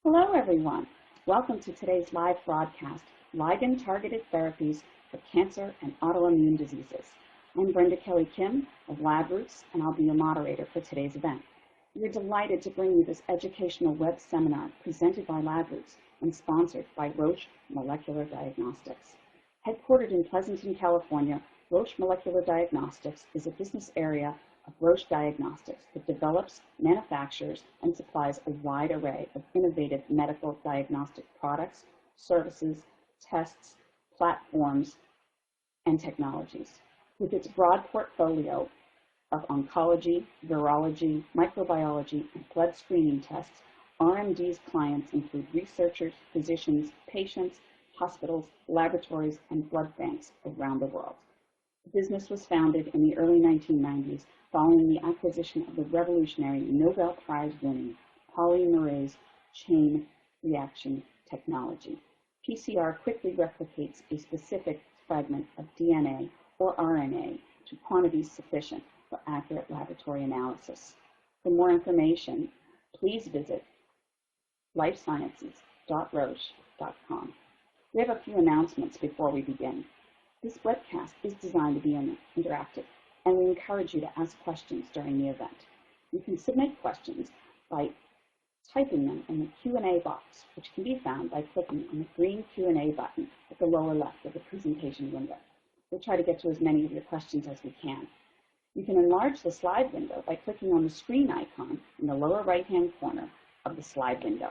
Hello, everyone. Welcome to today's live broadcast, Ligand-Targeted Therapies for Cancer and Autoimmune Diseases. I'm Brenda Kelly Kim of LabRoots, and I'll be your moderator for today's event. We're delighted to bring you this educational web seminar presented by LabRoots and sponsored by Roche Molecular Diagnostics. Headquartered in Pleasanton, California, Roche Molecular Diagnostics is a business area of Roche Diagnostics that develops, manufactures, and supplies a wide array of innovative medical diagnostic products, services, tests, platforms, and technologies. With its broad portfolio of oncology, virology, microbiology, and blood screening tests, RMD's clients include researchers, physicians, patients, hospitals, laboratories, and blood banks around the world. The business was founded in the early 1990s following the acquisition of the revolutionary Nobel Prize-winning polymerase chain reaction technology. PCR quickly replicates a specific fragment of DNA or RNA to quantities sufficient for accurate laboratory analysis. For more information, please visit lifesciences.roche.com. We have a few announcements before we begin. This webcast is designed to be interactive, and we encourage you to ask questions during the event. You can submit questions by typing them in the Q&A box, which can be found by clicking on the green Q&A button at the lower left of the presentation window. We'll try to get to as many of your questions as we can. You can enlarge the slide window by clicking on the screen icon in the lower right-hand corner of the slide window.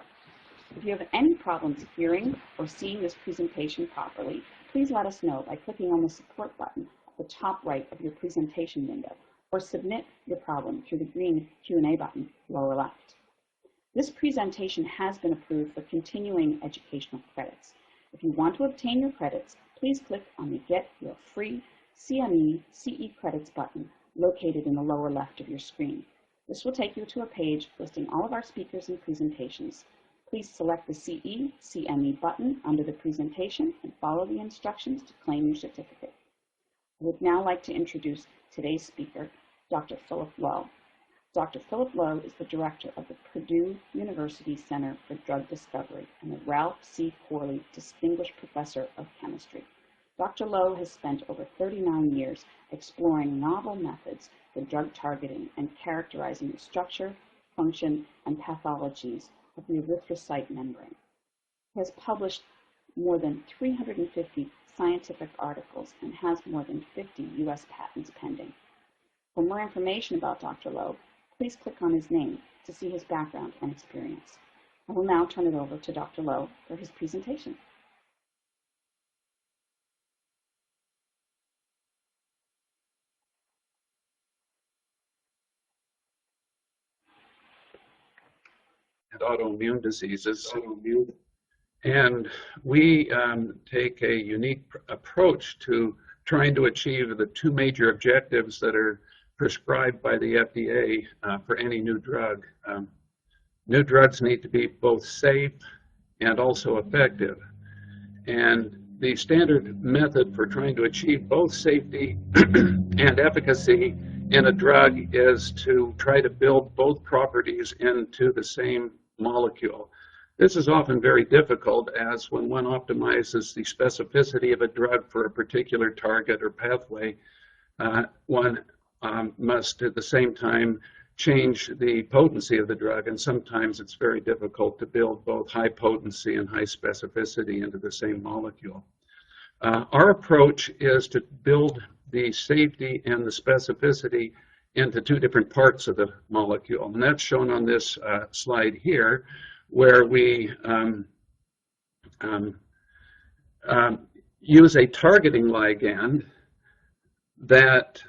If you have any problems hearing or seeing this presentation properly, please let us know by clicking on the support button at the top right of your presentation window, or submit your problem through the green Q&A button lower left. This presentation has been approved for continuing educational credits. If you want to obtain your credits, please click on the Get Your Free CME CE Credits button located in the lower left of your screen. This will take you to a page listing all of our speakers and presentations. Please select the CE CME button under the presentation and follow the instructions to claim your certificate. I would now like to introduce today's speaker, Dr. Philip Lowe. Dr. Philip Lowe is the director of the Purdue University Center for Drug Discovery and the Ralph C. Corley Distinguished Professor of Chemistry. Dr. Lowe has spent over 39 years exploring novel methods for drug targeting and characterizing the structure, function, and pathologies of the erythrocyte membrane. He has published more than 350 scientific articles and has more than 50 U.S. patents pending. For more information about Dr. Lowe, please click on his name to see his background and experience. I will now turn it over to Dr. Lowe for his presentation. Autoimmune diseases. And we take a unique approach to trying to achieve the two major objectives that are prescribed by the FDA for any new drug. New drugs need to be both safe and also effective. And the standard method for trying to achieve both safety and efficacy in a drug is to try to build both properties into the same molecule. This is often very difficult, as when one optimizes the specificity of a drug for a particular target or pathway, one must at the same time change the potency of the drug, and sometimes it's very difficult to build both high potency and high specificity into the same molecule. Our approach is to build the safety and the specificity into two different parts of the molecule, and that's shown on this slide here, where we use a targeting ligand that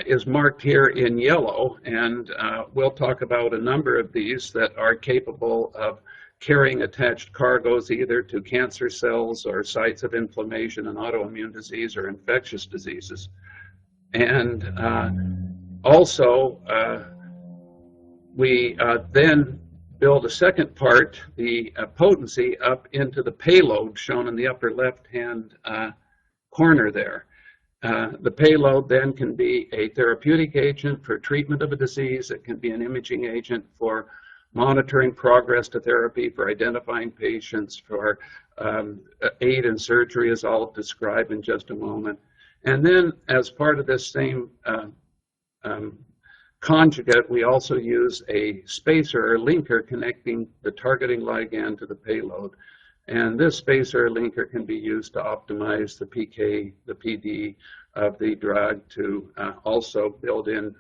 is marked here in yellow, and we'll talk about a number of these that are capable of carrying attached cargoes either to cancer cells or sites of inflammation in autoimmune disease or infectious diseases. And also, we then build a second part, the potency, up into the payload shown in the upper left-hand corner there. The payload then can be a therapeutic agent for treatment of a disease. It can be an imaging agent for monitoring progress to therapy, for identifying patients, for aid in surgery, as I'll describe in just a moment. And then as part of this same conjugate, we also use a spacer or linker connecting the targeting ligand to the payload. And this spacer or linker can be used to optimize the PK, the PD of the drug, to also build in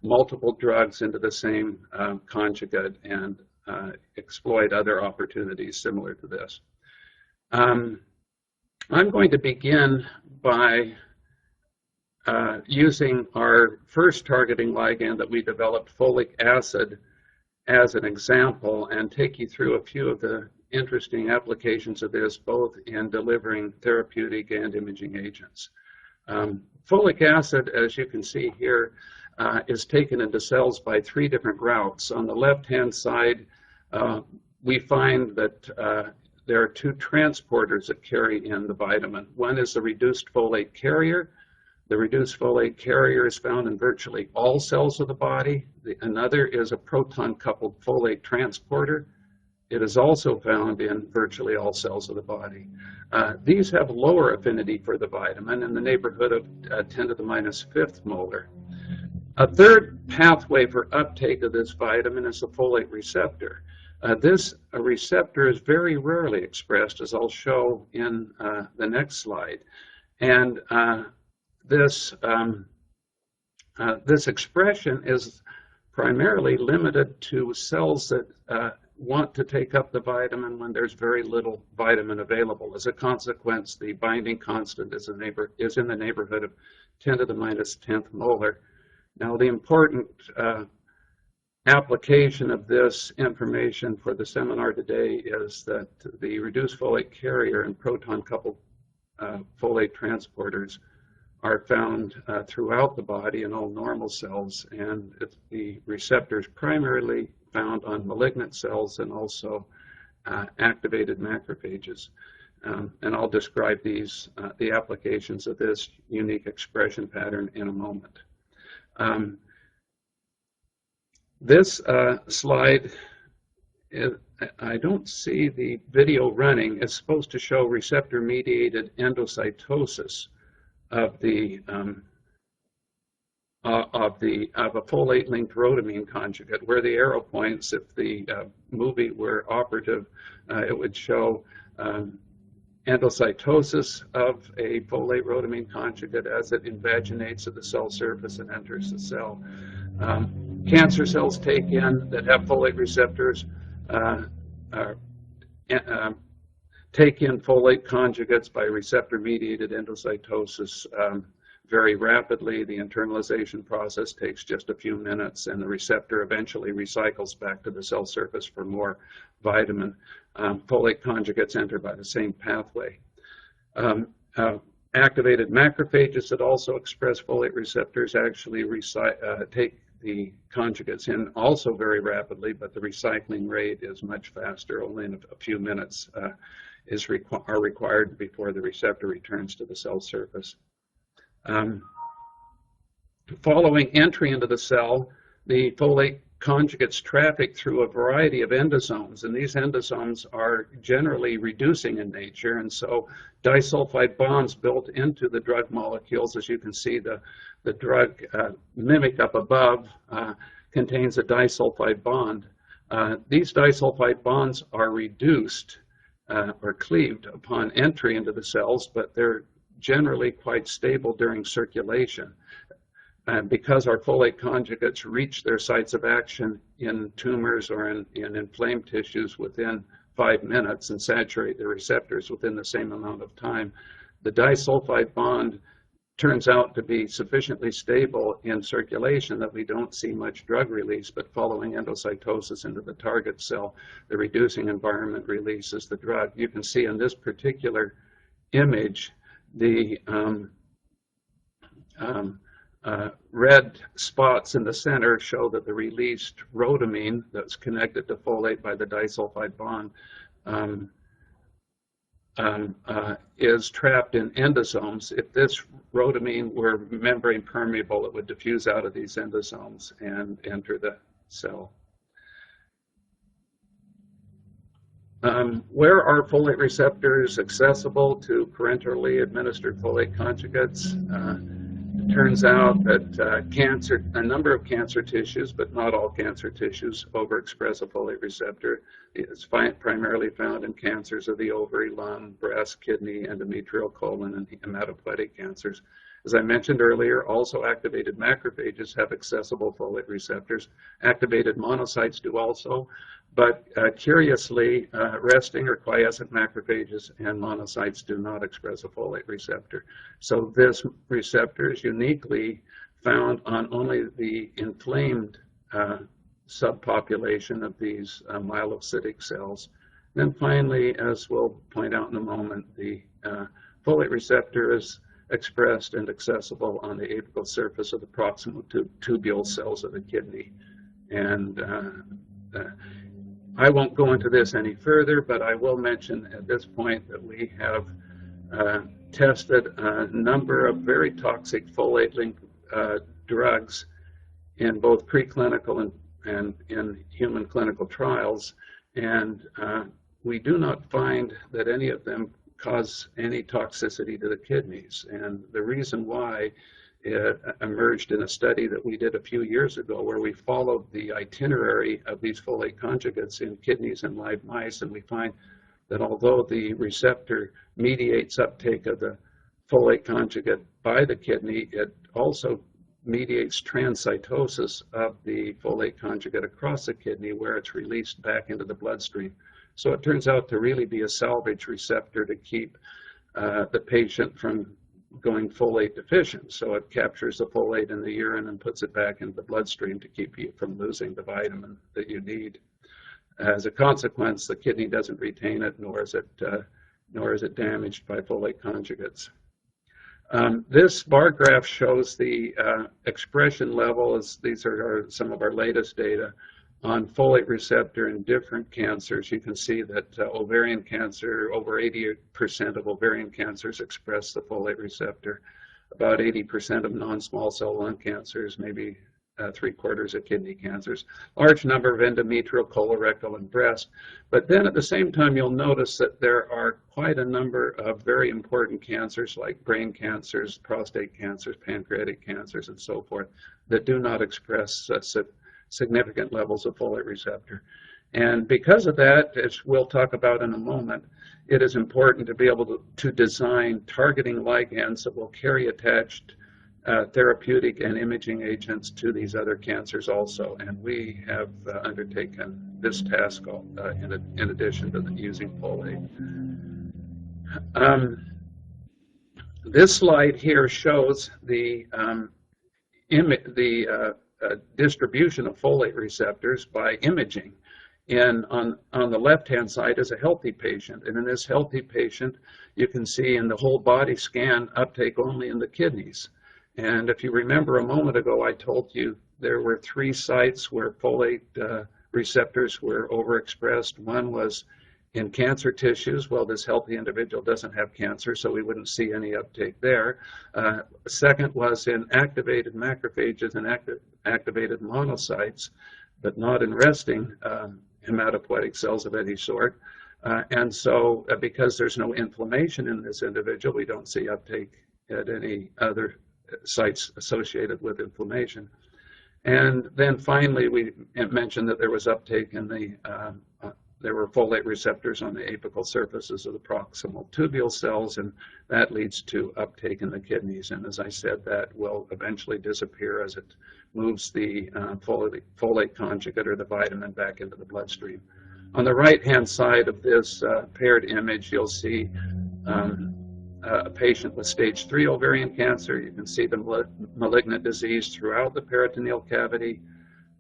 multiple drugs into the same conjugate and exploit other opportunities similar to this. I'm going to begin by using our first targeting ligand that we developed, folic acid, as an example, and take you through a few of the interesting applications of this, both in delivering therapeutic and imaging agents. Folic acid, as you can see here, is taken into cells by 3 different routes. On the left-hand side, we find that there are 2 transporters that carry in the vitamin. One is the reduced folate carrier. The reduced folate carrier is found in virtually all cells of the body. Another is a proton-coupled folate transporter. It is also found in virtually all cells of the body. These have lower affinity for the vitamin, in the neighborhood of 10 to the minus 5th molar. A third pathway for uptake of this vitamin is the folate receptor. This receptor is very rarely expressed, as I'll show in the next slide. And this expression is primarily limited to cells that want to take up the vitamin when there's very little vitamin available. As a consequence, the binding constant is in the neighborhood of 10 to the minus 10th molar. Now, the important application of this information for the seminar today is that the reduced folate carrier and proton-coupled folate transporters are found throughout the body in all normal cells, and the receptors primarily found on malignant cells and also activated macrophages. And I'll describe these, the applications of this unique expression pattern in a moment. This slide, I don't see the video running. It's supposed to show receptor-mediated endocytosis of a folate-linked rhodamine conjugate, where the arrow points, if the movie were operative, it would show endocytosis of a folate rhodamine conjugate as it invaginates at the cell surface and enters the cell. Cancer cells take in that have folate receptors take in folate conjugates by receptor-mediated endocytosis very rapidly. The internalization process takes just a few minutes, and the receptor eventually recycles back to the cell surface for more vitamin. Folate conjugates enter by the same pathway. Activated macrophages that also express folate receptors actually take the conjugates in also very rapidly, but the recycling rate is much faster. Only in a few minutes are required before the receptor returns to the cell surface. Following entry into the cell, the folate conjugates traffic through a variety of endosomes, and these endosomes are generally reducing in nature, and so disulfide bonds built into the drug molecules, as you can see, the drug mimicked up above contains a disulfide bond. These disulfide bonds are reduced or cleaved upon entry into the cells, but they're generally quite stable during circulation. And because our folate conjugates reach their sites of action in tumors or in inflamed tissues within 5 minutes and saturate the receptors within the same amount of time, the disulfide bond turns out to be sufficiently stable in circulation that we don't see much drug release, but following endocytosis into the target cell, the reducing environment releases the drug. You can see in this particular image the red spots in the center show that the released rhodamine that's connected to folate by the disulfide bond is trapped in endosomes. If this rhodamine were membrane permeable, it would diffuse out of these endosomes and enter the cell. Where are folate receptors accessible to parenterally administered folate conjugates? It turns out that a number of cancer tissues, but not all cancer tissues, overexpress a folate receptor. It's primarily found in cancers of the ovary, lung, breast, kidney, endometrial, colon, and hematopoietic cancers. As I mentioned earlier, also activated macrophages have accessible folate receptors. Activated monocytes do also, but curiously, resting or quiescent macrophages and monocytes do not express a folate receptor. So this receptor is uniquely found on only the inflamed subpopulation of these myelocytic cells. Then finally, as we'll point out in a moment, the folate receptor is expressed and accessible on the apical surface of the proximal tubule cells of the kidney. And I won't go into this any further, but I will mention at this point that we have tested a number of very toxic folate-linked drugs in both preclinical and in human clinical trials, and we do not find that any of them cause any toxicity to the kidneys. And the reason why emerged in a study that we did a few years ago where we followed the itinerary of these folate conjugates in kidneys and live mice, and we find that although the receptor mediates uptake of the folate conjugate by the kidney, it also mediates transcytosis of the folate conjugate across the kidney where it's released back into the bloodstream. So it turns out to really be a salvage receptor to keep the patient from going folate deficient. So it captures the folate in the urine and puts it back into the bloodstream to keep you from losing the vitamin that you need. As a consequence, the kidney doesn't retain it, nor is it damaged by folate conjugates. This bar graph shows the expression levels. These are some of our latest data on folate receptor in different cancers. You can see that ovarian cancer, over 80% of ovarian cancers express the folate receptor. About 80% of non-small cell lung cancers, maybe 3/4 of kidney cancers, large number of endometrial, colorectal, and breast. But then at the same time, you'll notice that there are quite a number of very important cancers like brain cancers, prostate cancers, pancreatic cancers, and so forth that do not express significant levels of folate receptor. And because of that, as we'll talk about in a moment, it is important to be able to design targeting ligands that will carry attached therapeutic and imaging agents to these other cancers also. And we have undertaken this task in addition to using folate. This slide here shows the distribution of folate receptors by imaging. And on the left-hand side is a healthy patient. And in this healthy patient, you can see in the whole body scan uptake only in the kidneys. And if you remember a moment ago, I told you there were 3 sites where folate receptors were overexpressed. One was in cancer tissues. Well, this healthy individual doesn't have cancer, so we wouldn't see any uptake there. Second was in activated macrophages and activated monocytes, but not in resting hematopoietic cells of any sort. And so because there's no inflammation in this individual, we don't see uptake at any other sites associated with inflammation. And then finally, we mentioned that there was uptake in there were folate receptors on the apical surfaces of the proximal tubule cells, and that leads to uptake in the kidneys. And as I said, that will eventually disappear as it moves the folate conjugate or the vitamin back into the bloodstream. On the right-hand side of this paired image, you'll see a patient with stage 3 ovarian cancer. You can see the malignant disease throughout the peritoneal cavity.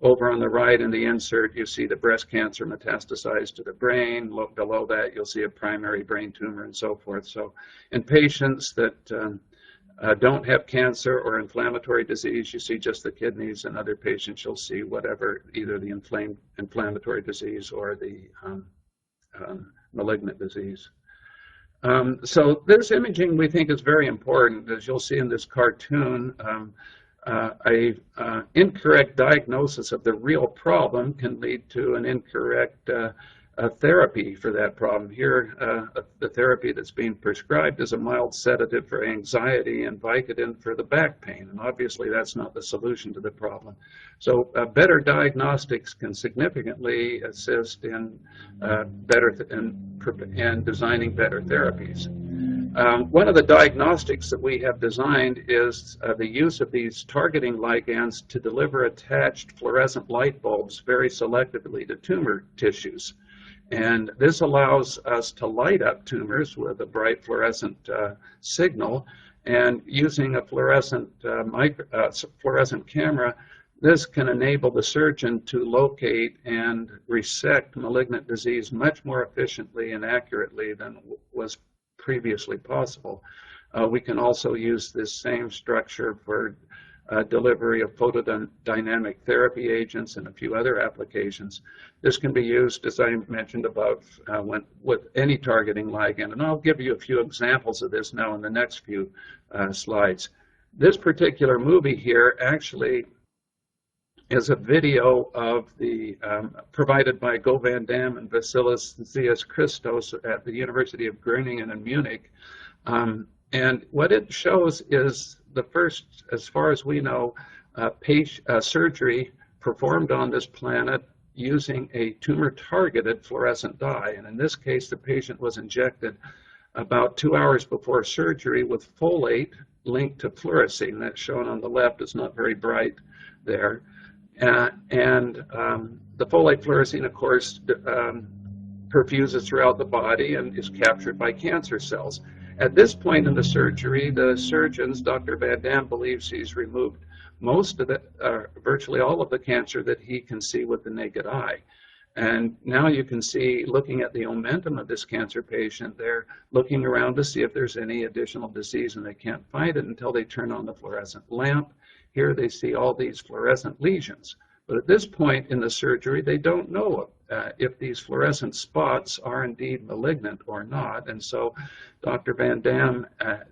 Over on the right in the insert, you see the breast cancer metastasized to the brain. Below that, you'll see a primary brain tumor and so forth. So in patients that don't have cancer or inflammatory disease, you see just the kidneys. In other patients, you'll see whatever, either the inflammatory disease or the malignant disease. So this imaging we think is very important. As you'll see in this cartoon, incorrect diagnosis of the real problem can lead to an incorrect a therapy for that problem. Here, the therapy that's being prescribed is a mild sedative for anxiety and Vicodin for the back pain, and obviously that's not the solution to the problem. So better diagnostics can significantly assist in designing better therapies. One of the diagnostics that we have designed is the use of these targeting ligands to deliver attached fluorescent light bulbs very selectively to tumor tissues. And this allows us to light up tumors with a bright fluorescent signal. And using a fluorescent camera, this can enable the surgeon to locate and resect malignant disease much more efficiently and accurately than was previously possible. We can also use this same structure for delivery of photodynamic therapy agents and a few other applications. This can be used, as I mentioned above, with any targeting ligand. And I'll give you a few examples of this now in the next few slides. This particular movie here actually is a video of the provided by Go Van Dam and Vasilis Zias Christos at the University of Groningen in Munich. And what it shows is the first, as far as we know, surgery performed on this planet using a tumor-targeted fluorescent dye. And in this case, the patient was injected about 2 hours before surgery with folate linked to fluorescein. That's shown on the left. It's not very bright there. The folate fluorescein, of course, perfuses throughout the body and is captured by cancer cells. At this point in the surgery, the surgeons, Dr. Van Dam believes he's removed most of virtually all of the cancer that he can see with the naked eye. And now you can see, looking at the omentum of this cancer patient, they're looking around to see if there's any additional disease, and they can't find it until they turn on the fluorescent lamp. Here they see all these fluorescent lesions. But at this point in the surgery, they don't know if these fluorescent spots are indeed malignant or not. And so Dr. Van Dam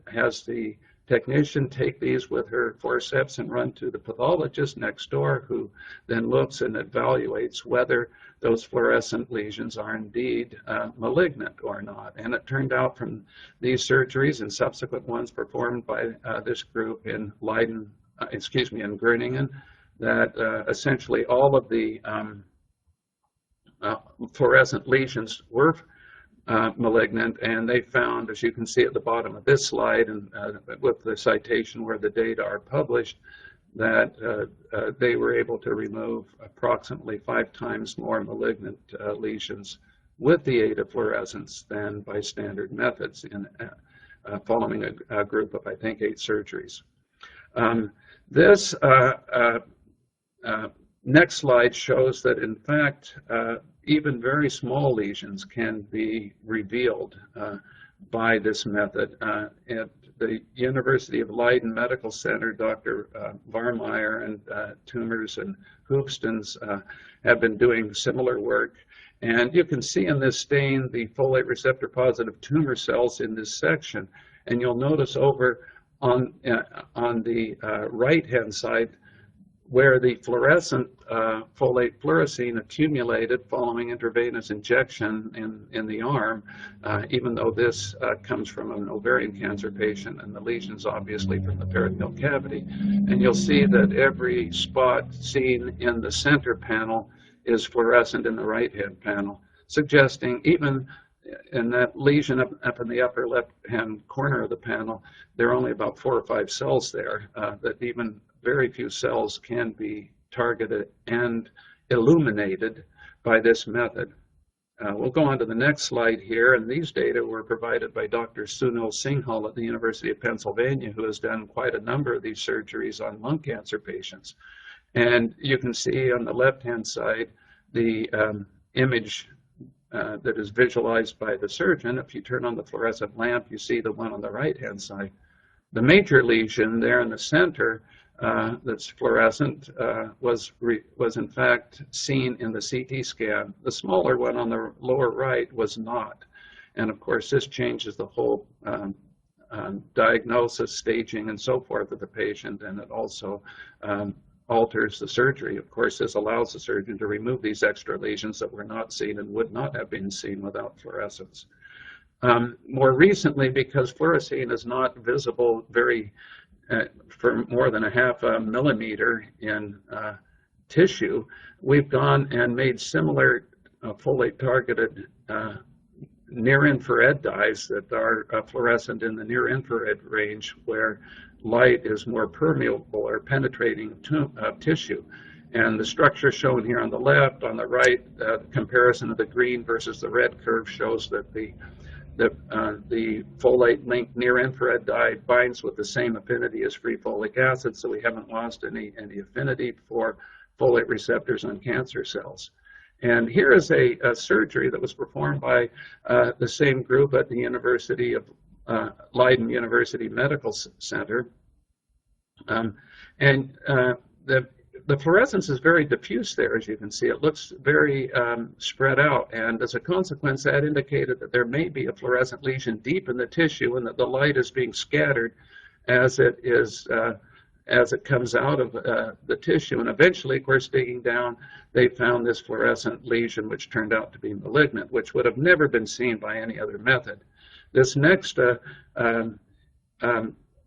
has the technician take these with her forceps and run to the pathologist next door, who then looks and evaluates whether those fluorescent lesions are indeed malignant or not. And it turned out from these surgeries and subsequent ones performed by this group in in Groningen, that essentially all of the fluorescent lesions were malignant, and they found, as you can see at the bottom of this slide, and with the citation where the data are published, that they were able to remove approximately 5 times more malignant lesions with the aid of fluorescence than by standard methods in following a group of, I think, 8 surgeries. This next slide shows that, in fact, even very small lesions can be revealed by this method. At the University of Leiden Medical Center, Dr. Varmeyer and Tumors and Hoopstens have been doing similar work. And you can see in this stain the folate receptor positive tumor cells in this section. And you'll notice over on the right-hand side where the fluorescent folate fluorescein accumulated following intravenous injection in the arm, even though this comes from an ovarian cancer patient, and the lesions obviously from the peritoneal cavity. And you'll see that every spot seen in the center panel is fluorescent in the right-hand panel, suggesting even in that lesion up in the upper left-hand corner of the panel, there are only about 4 or 5 cells there, that even very few cells can be targeted and illuminated by this method. We'll go on to the next slide here, and these data were provided by Dr. Sunil Singhal at the University of Pennsylvania, who has done quite a number of these surgeries on lung cancer patients. And you can see on the left-hand side the image that is visualized by the surgeon. If you turn on the fluorescent lamp, you see the one on the right-hand side. The major lesion there in the center that's fluorescent was in fact seen in the CT scan. The smaller one on the lower right was not. And of course, this changes the whole diagnosis, staging, and so forth of the patient, and it also alters the surgery. Of course, this allows the surgeon to remove these extra lesions that were not seen and would not have been seen without fluorescence. More recently, because fluorescein is not visible for more than a half a millimeter in tissue, we've gone and made similar folate-targeted near-infrared dyes that are fluorescent in the near-infrared range, where light is more permeable or penetrating tissue. And the structure shown here on the left, on the right, comparison of the green versus the red curve shows that the folate-linked near-infrared dye binds with the same affinity as free folic acid, so we haven't lost any affinity for folate receptors on cancer cells. And here is a surgery that was performed by the same group at the University of Leiden University Medical Center. The fluorescence is very diffuse there, as you can see. It looks very spread out, and as a consequence, that indicated that there may be a fluorescent lesion deep in the tissue, and that the light is being scattered as it comes out of the tissue. And eventually, of course, digging down, they found this fluorescent lesion, which turned out to be malignant, which would have never been seen by any other method. This next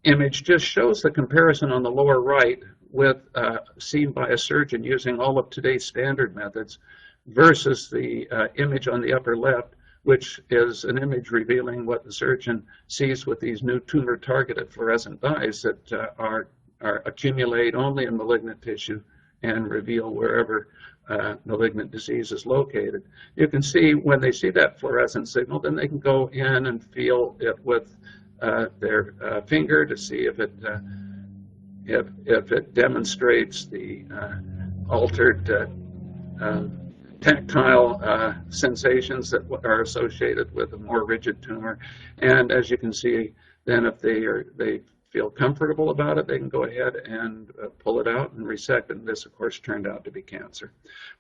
image just shows the comparison on the lower right with seen by a surgeon using all of today's standard methods versus the image on the upper left, which is an image revealing what the surgeon sees with these new tumor-targeted fluorescent dyes that accumulate only in malignant tissue and reveal wherever malignant disease is located. You can see when they see that fluorescent signal, then they can go in and feel it with their finger to see if it demonstrates the altered tactile sensations that are associated with a more rigid tumor. And as you can see, then if they feel comfortable about it, they can go ahead and pull it out and resect it. And this, of course, turned out to be cancer.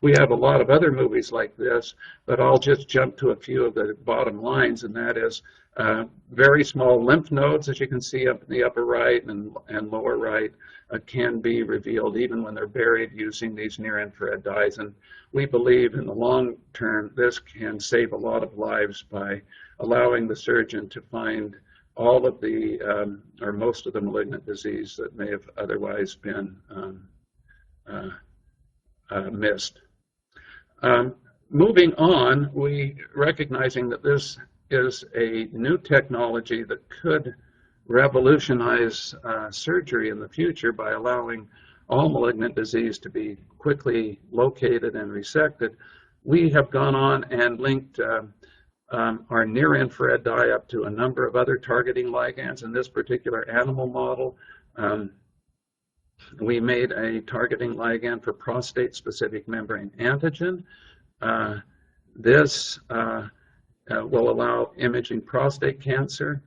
We have a lot of other movies like this, but I'll just jump to a few of the bottom lines, and that is very small lymph nodes, as you can see up in the upper right and lower right, can be revealed even when they're buried using these near-infrared dyes. And we believe in the long term this can save a lot of lives by allowing the surgeon to find all of the, or most of the malignant disease that may have otherwise been missed. Moving on, recognizing that this is a new technology that could revolutionize surgery in the future by allowing all malignant disease to be quickly located and resected, we have gone on and linked our near-infrared dye up to a number of other targeting ligands. In this particular animal model, we made a targeting ligand for prostate-specific membrane antigen. This will allow imaging prostate cancer.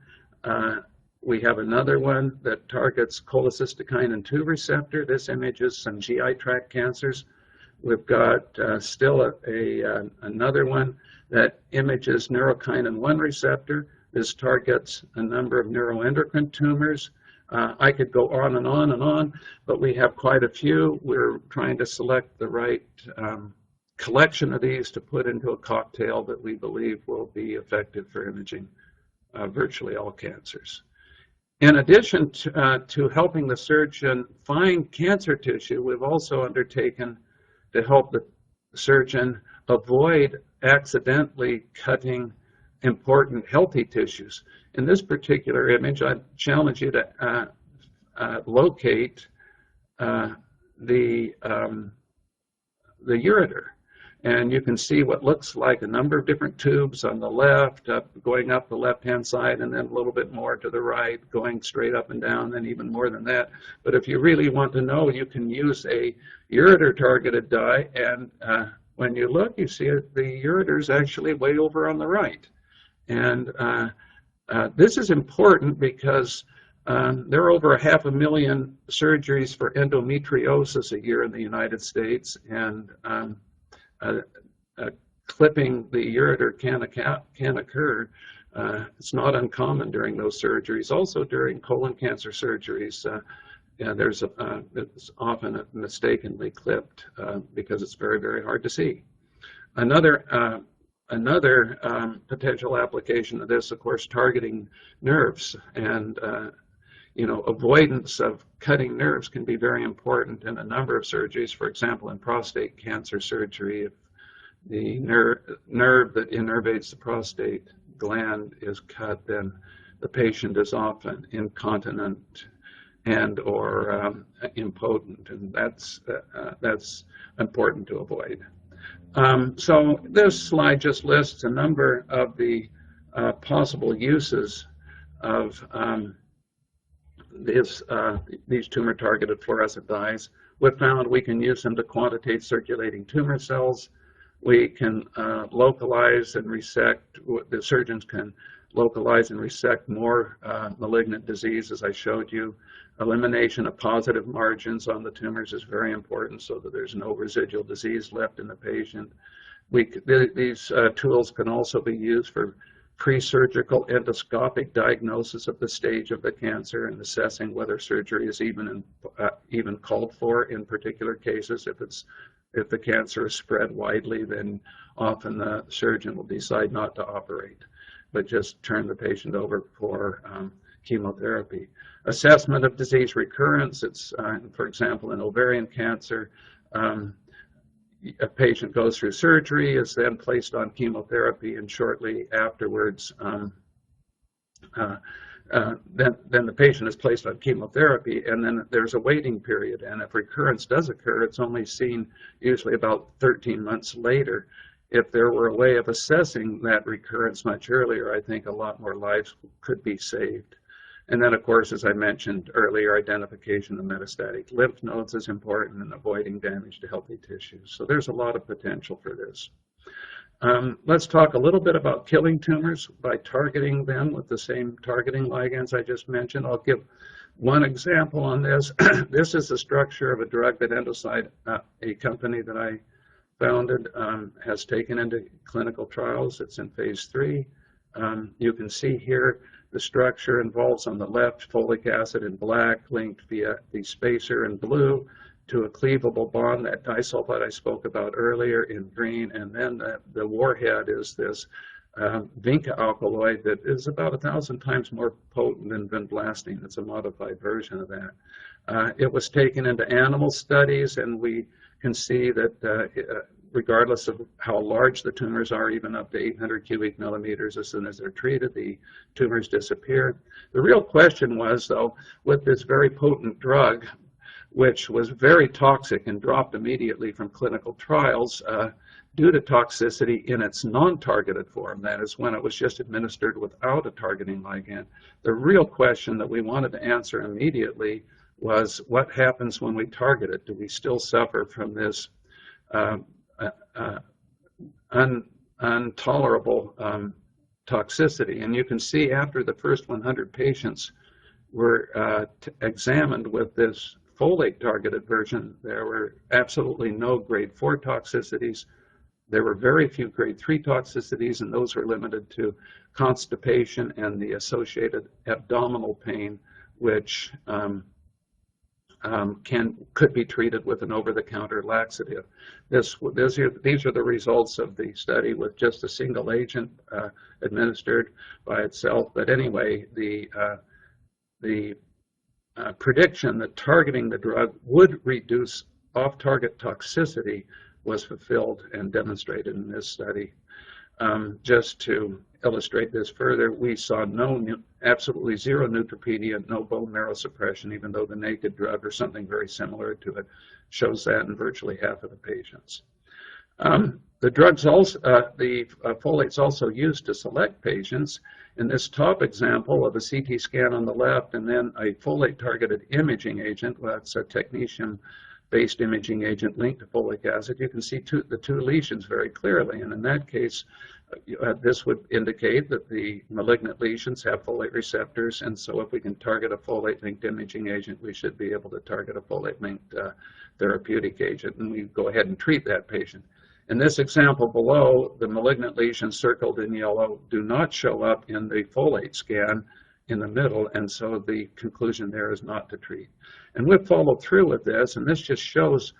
We have another one that targets cholecystokinin 2 receptor. This images some GI tract cancers. We've got still another one that images neurokinin 1 receptor. This targets a number of neuroendocrine tumors. I could go on and on and on, but we have quite a few. We're trying to select the right collection of these to put into a cocktail that we believe will be effective for imaging virtually all cancers. In addition to helping the surgeon find cancer tissue, we've also undertaken to help the surgeon avoid accidentally cutting important healthy tissues. In this particular image, I challenge you to locate the ureter. And you can see what looks like a number of different tubes on the left, going up the left-hand side, and then a little bit more to the right, going straight up and down, and even more than that. But if you really want to know, you can use a ureter-targeted dye, and when you look, you see the ureter is actually way over on the right. And this is important because there are over 500,000 surgeries for endometriosis a year in the United States, and clipping the ureter can occur. It's not uncommon during those surgeries. Also during colon cancer surgeries, it's often mistakenly clipped because it's very, very hard to see. Another potential application of this, of course, targeting nerves, and avoidance of cutting nerves can be very important in a number of surgeries. For example, in prostate cancer surgery, if the nerve that innervates the prostate gland is cut, then the patient is often incontinent and or impotent, and that's important to avoid. So this slide just lists a number of the possible uses of these tumor-targeted fluorescent dyes. We've found we can use them to quantitate circulating tumor cells. We can localize and resect, the surgeons can localize and resect more malignant disease, as I showed you. Elimination of positive margins on the tumors is very important so that there's no residual disease left in the patient. These tools can also be used for pre-surgical endoscopic diagnosis of the stage of the cancer and assessing whether surgery is even called for in particular cases. If the cancer is spread widely, then often the surgeon will decide not to operate, but just turn the patient over for chemotherapy. Assessment of disease recurrence, it's, for example, in ovarian cancer, a patient goes through surgery, is then placed on chemotherapy, and shortly afterwards, then the patient is placed on chemotherapy, and then there's a waiting period. And if recurrence does occur, it's only seen usually about 13 months later. If there were a way of assessing that recurrence much earlier, I think a lot more lives could be saved. And then, of course, as I mentioned earlier, identification of metastatic lymph nodes is important in avoiding damage to healthy tissues. So there's a lot of potential for this. Let's talk a little bit about killing tumors by targeting them with the same targeting ligands I just mentioned. I'll give one example on this. This is the structure of a drug that Endoside, a company that I founded, has taken into clinical trials. It's in phase 3. You can see here the structure involves on the left folic acid in black linked via the spacer in blue to a cleavable bond, that disulfide I spoke about earlier, in green, and then the warhead is this vinca alkaloid that is about 1,000 times more potent than vinblastine. It's a modified version of that. It was taken into animal studies, and we can see that regardless of how large the tumors are, even up to 800 cubic millimeters, as soon as they're treated, the tumors disappear. The real question was, though, with this very potent drug, which was very toxic and dropped immediately from clinical trials due to toxicity in its non-targeted form, that is, when it was just administered without a targeting ligand. The real question that we wanted to answer immediately was, what happens when we target it? Do we still suffer from this intolerable toxicity? And you can see after the first 100 patients were examined with this folate-targeted version, there were absolutely no grade 4 toxicities. There were very few grade 3 toxicities, and those were limited to constipation and the associated abdominal pain, which could be treated with an over-the-counter laxative. These are the results of the study with just a single agent administered by itself. But anyway, the prediction that targeting the drug would reduce off-target toxicity was fulfilled and demonstrated in this study. Just to illustrate this further, we saw absolutely zero neutropenia, no bone marrow suppression, even though the naked drug or something very similar to it shows that in virtually half of the patients. The drugs also, the folate's also used to select patients. In this top example of a CT scan on the left and then a folate-targeted imaging agent, well, that's a technetium-based imaging agent linked to folic acid, you can see the two lesions very clearly. And in that case, this would indicate that the malignant lesions have folate receptors, and so if we can target a folate-linked imaging agent, we should be able to target a folate-linked therapeutic agent, and we go ahead and treat that patient. In this example below, the malignant lesions circled in yellow do not show up in the folate scan, in the middle, and so the conclusion there is not to treat. And we've followed through with this, and this just shows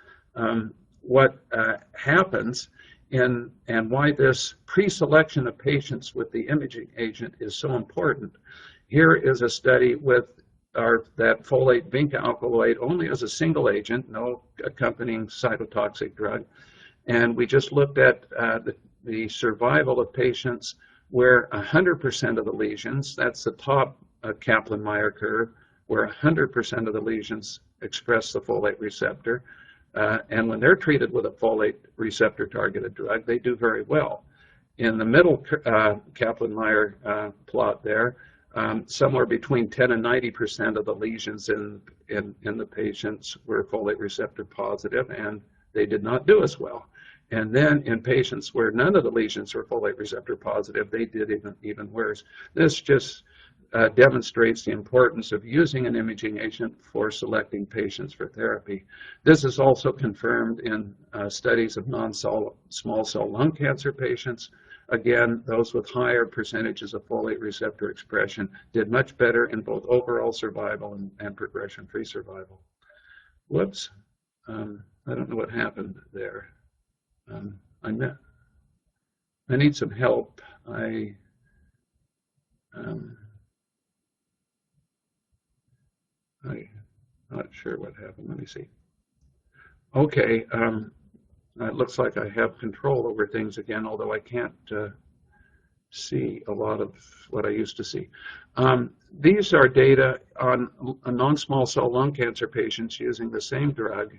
what happens and why this pre-selection of patients with the imaging agent is so important. Here is a study with that folate vinca alkaloid only as a single agent, no accompanying cytotoxic drug. And we just looked at the survival of patients where 100% of the lesions, that's the top Kaplan-Meier curve, where 100% of the lesions express the folate receptor. And when they're treated with a folate receptor targeted drug, they do very well. In the middle Kaplan-Meier plot there, somewhere between 10 and 90% of the lesions in the patients were folate receptor positive, and they did not do as well. And then in patients where none of the lesions were folate receptor positive, they did even worse. This just demonstrates the importance of using an imaging agent for selecting patients for therapy. This is also confirmed in studies of non-small cell lung cancer patients. Again, those with higher percentages of folate receptor expression did much better in both overall survival and progression-free survival. Whoops, I don't know what happened there. I need some help. I'm not sure what happened. Let me see. Okay, it looks like I have control over things again, although I can't see a lot of what I used to see. These are data on non-small cell lung cancer patients using the same drug,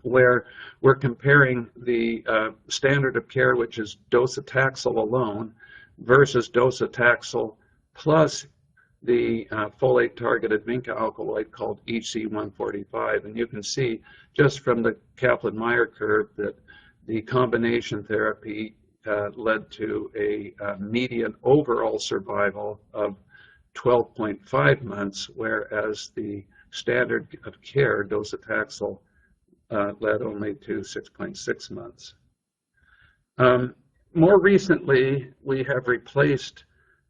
where we're comparing the standard of care, which is docetaxel alone, versus docetaxel plus the folate-targeted vinca alkaloid called HC145. And you can see just from the Kaplan-Meier curve that the combination therapy led to a median overall survival of 12.5 months, whereas the standard of care, docetaxel, led only to 6.6 months. More recently, we have replaced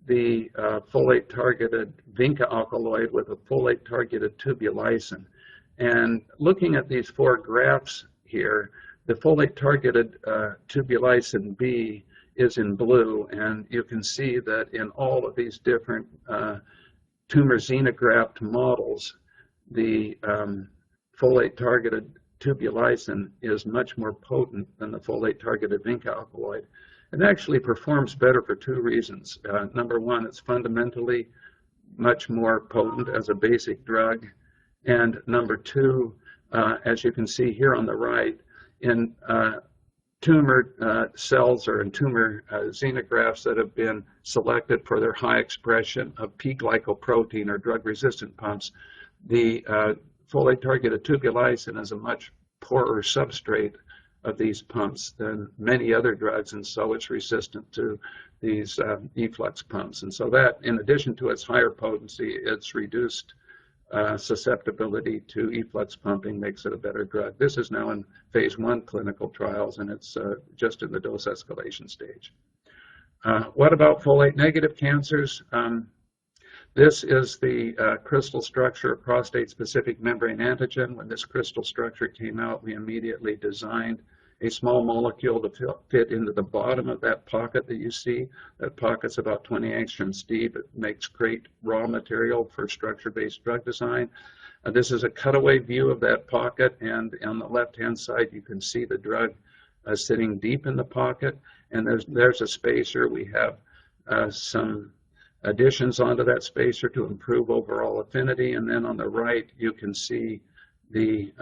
the folate-targeted vinca alkaloid with a folate-targeted tubulysin. And looking at these four graphs here, the folate-targeted tubulysin B is in blue, and you can see that in all of these different tumor xenograft models, the folate-targeted tubulysin is much more potent than the folate-targeted vinca alkaloid. It actually performs better for two reasons. Number one, it's fundamentally much more potent as a basic drug. And number two, as you can see here on the right, in tumor cells or in tumor xenografts that have been selected for their high expression of P-glycoprotein or drug-resistant pumps, the folate-targeted tubulysin is a much poorer substrate of these pumps than many other drugs, and so it's resistant to these efflux pumps. And so that, in addition to its higher potency, its reduced susceptibility to efflux pumping makes it a better drug. This is now in phase 1 clinical trials, and it's just in the dose escalation stage. What about folate-negative cancers? This is the crystal structure of prostate-specific membrane antigen. When this crystal structure came out, we immediately designed a small molecule to fit into the bottom of that pocket that you see. That pocket's about 20 angstroms deep. It makes great raw material for structure-based drug design. This is a cutaway view of that pocket, and on the left-hand side, you can see the drug sitting deep in the pocket, and there's a spacer. We have some additions onto that spacer to improve overall affinity, and then on the right, you can see the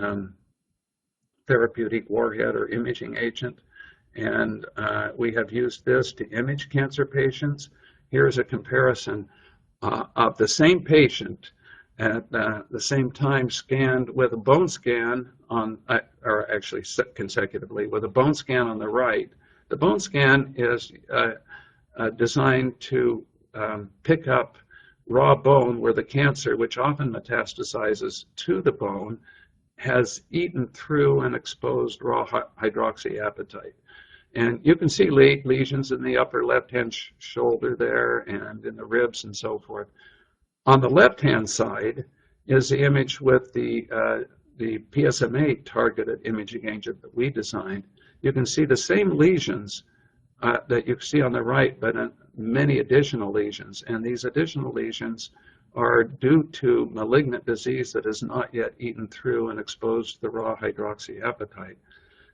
therapeutic warhead or imaging agent, and we have used this to image cancer patients. Here's a comparison of the same patient at the same time scanned with a bone scan on, or actually consecutively, with a bone scan on the right. The bone scan is designed to pick up raw bone where the cancer, which often metastasizes to the bone, has eaten through and exposed raw hydroxyapatite. And you can see lesions in the upper left-hand shoulder there and in the ribs and so forth. On the left-hand side is the image with the PSMA targeted imaging agent that we designed. You can see the same lesions that you see on the right, but many additional lesions. And these additional lesions are due to malignant disease that has not yet eaten through and exposed the raw hydroxyapatite.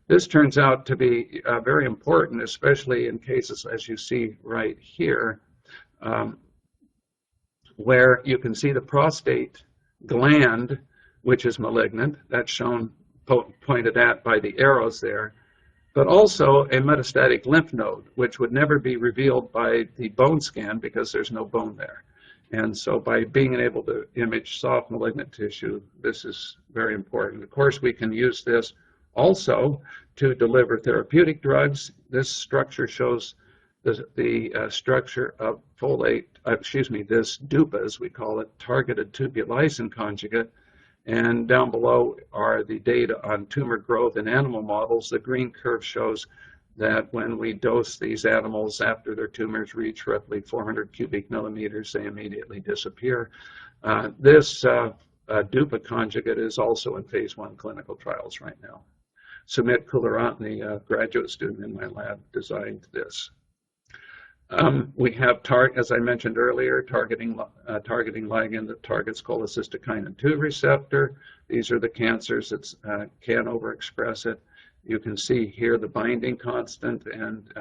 This turns out to be very important, especially in cases, as you see right here, where you can see the prostate gland, which is malignant. That's shown, pointed at by the arrows there, but also a metastatic lymph node, which would never be revealed by the bone scan because there's no bone there. And so by being able to image soft malignant tissue, this is very important. Of course, we can use this also to deliver therapeutic drugs. This structure shows the structure of this DUPA, as we call it, targeted tubulysin conjugate. And down below are the data on tumor growth in animal models. The green curve shows that when we dose these animals after their tumors reach roughly 400 cubic millimeters, they immediately disappear. This DUPA conjugate is also in phase 1 clinical trials right now. Sumit Kularatne, a graduate student in my lab, designed this. We have, as I mentioned earlier, targeting ligand that targets cholecystokinin-2 receptor. These are the cancers that can overexpress it. You can see here the binding constant and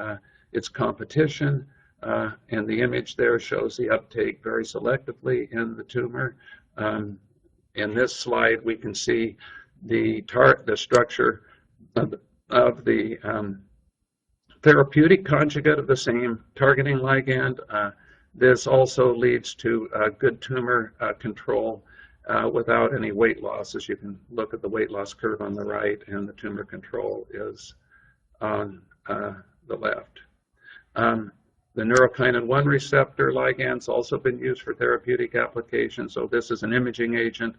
its competition, and the image there shows the uptake very selectively in the tumor. In this slide, we can see the structure of the therapeutic conjugate of the same targeting ligand. This also leads to good tumor control without any weight loss, as you can look at the weight loss curve on the right, and the tumor control is on the left. The neurokinin-1 receptor ligand's also been used for therapeutic applications, so this is an imaging agent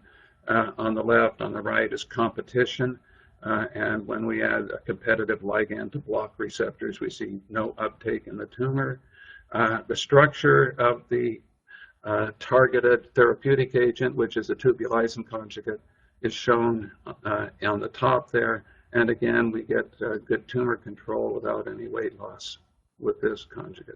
on the left. On the right is competition. And when we add a competitive ligand to block receptors, we see no uptake in the tumor. The structure of the targeted therapeutic agent, which is a tubulysin conjugate, is shown on the top there. And again, we get good tumor control without any weight loss with this conjugate.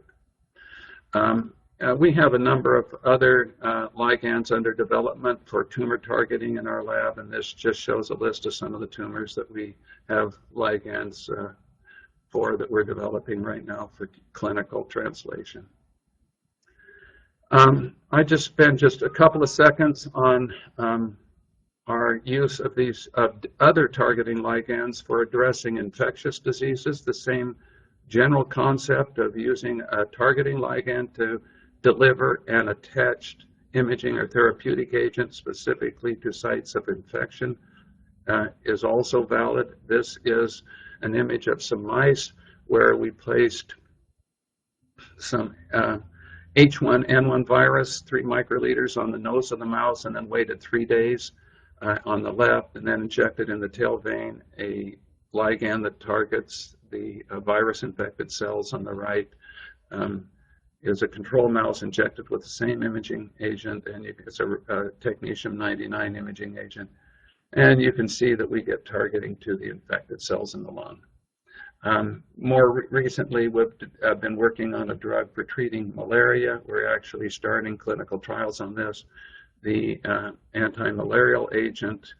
We have a number of other ligands under development for tumor targeting in our lab, and this just shows a list of some of the tumors that we have ligands for that we're developing right now for clinical translation. I just spent just a couple of seconds on our use of these other targeting ligands for addressing infectious diseases. The same general concept of using a targeting ligand to deliver an attached imaging or therapeutic agent specifically to sites of infection is also valid. This is an image of some mice where we placed some H1N1 virus, 3 microliters on the nose of the mouse, and then waited 3 days on the left, and then injected in the tail vein a ligand that targets the virus-infected cells on the right. Is a control mouse injected with the same imaging agent, and it's a technetium-99 imaging agent. And you can see that we get targeting to the infected cells in the lung. More recently, we've been working on a drug for treating malaria. We're actually starting clinical trials on this. The anti-malarial agent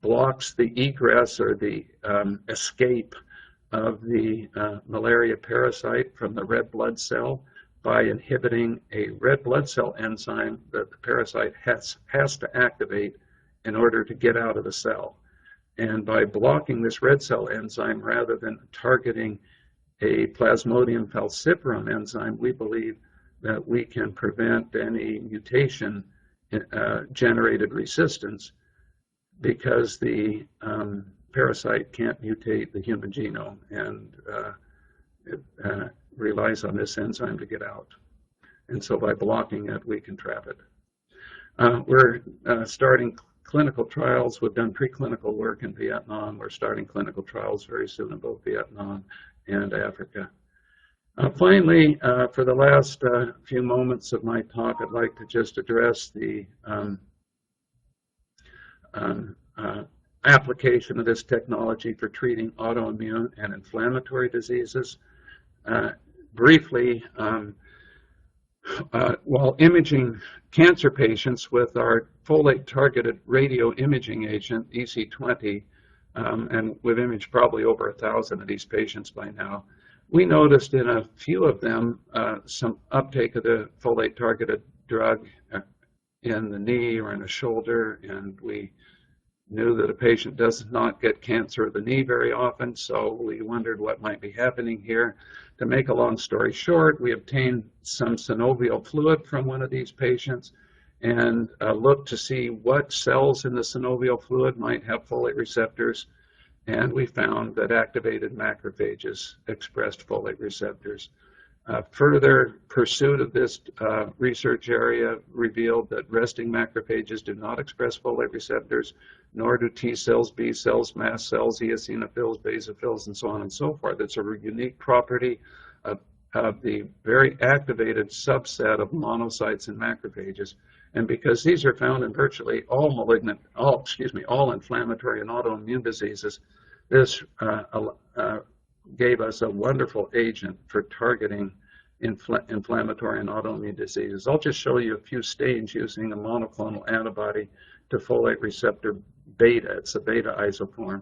blocks the egress or the escape of the malaria parasite from the red blood cell by inhibiting a red blood cell enzyme that the parasite has to activate in order to get out of the cell. And by blocking this red cell enzyme rather than targeting a Plasmodium falciparum enzyme, we believe that we can prevent any mutation generated resistance, because the parasite can't mutate the human genome, and it relies on this enzyme to get out. And so by blocking it, we can trap it. We're starting clinical trials. We've done preclinical work in Vietnam. We're starting clinical trials very soon in both Vietnam and Africa. Finally, for the last few moments of my talk, I'd like to just address the application of this technology for treating autoimmune and inflammatory diseases. Briefly, while imaging cancer patients with our folate-targeted radio imaging agent, EC20, and we've imaged probably over 1,000 of these patients by now, we noticed in a few of them some uptake of the folate-targeted drug in the knee or in the shoulder, and we knew that a patient does not get cancer of the knee very often, so we wondered what might be happening here. To make a long story short, we obtained some synovial fluid from one of these patients and looked to see what cells in the synovial fluid might have folate receptors, and we found that activated macrophages expressed folate receptors. Further pursuit of this research area revealed that resting macrophages do not express folate receptors, nor do T cells, B cells, mast cells, eosinophils, basophils, and so on and so forth. It's a unique property of the very activated subset of monocytes and macrophages. And because these are found in virtually all all inflammatory and autoimmune diseases, this gave us a wonderful agent for targeting inflammatory and autoimmune diseases. I'll just show you a few stains using a monoclonal antibody to folate receptor beta. It's a beta isoform.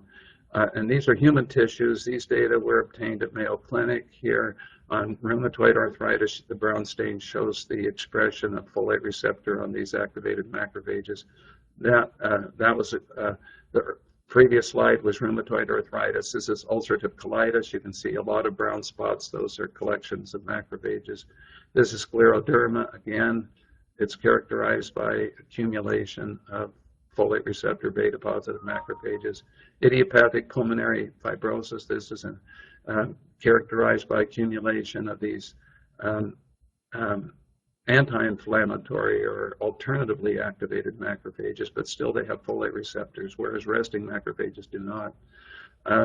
And these are human tissues. These data were obtained at Mayo Clinic here on rheumatoid arthritis. The brown stain shows the expression of folate receptor on these activated macrophages. That was the previous slide was rheumatoid arthritis. This is ulcerative colitis. You can see a lot of brown spots. Those are collections of macrophages. This is scleroderma. Again, it's characterized by accumulation of folate receptor beta positive macrophages. Idiopathic pulmonary fibrosis. This is characterized by accumulation of these anti-inflammatory or alternatively activated macrophages, but still they have folate receptors, whereas resting macrophages do not.